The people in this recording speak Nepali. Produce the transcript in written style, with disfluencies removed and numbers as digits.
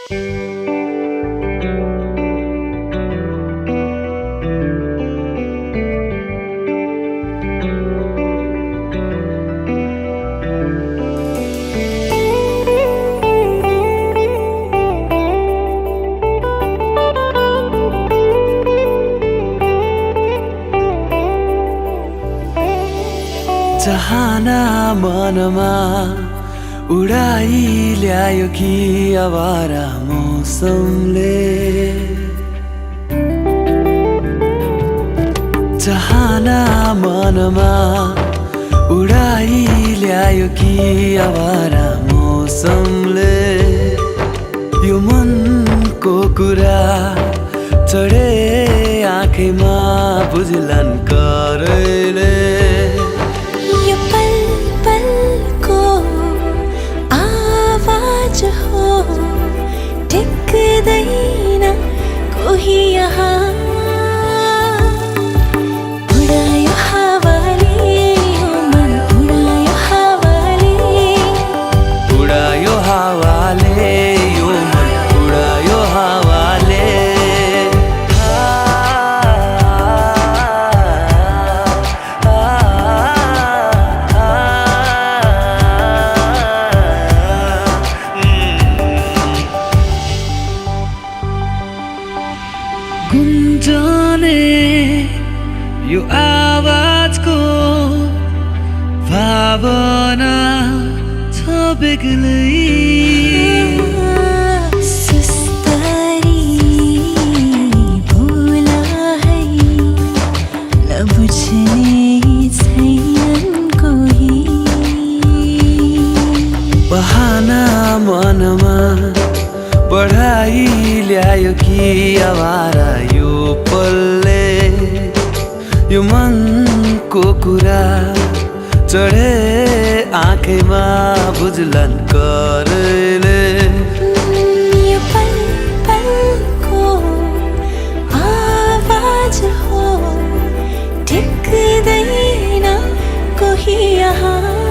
चाहना मनमा उडाई ल्यायो कि आवारा मौसमले चाहना मनमा उडाई ल्यायो कि आवारा मौसमले यो मनको कुरा चढे आँखैमा बुझ्लान् करैले टिक्दैन कोही यहाँ उडायो हावाले यो मन उडायो हावाले उडायो हावाले यो मन उडायो हावाले गुन्जने यो आवाजको भावना छ बेग्लै सुस्तरी बोला है नबुझ्ने छैनन् कोही बहाना मनमा बढाई ल्यायो कि आवारा यो पलले यो मनको कुरा चढे आँखैमा बुझ्लान् करैले यो पल पलको आवाज हो टिक्दैन कोही यहाँ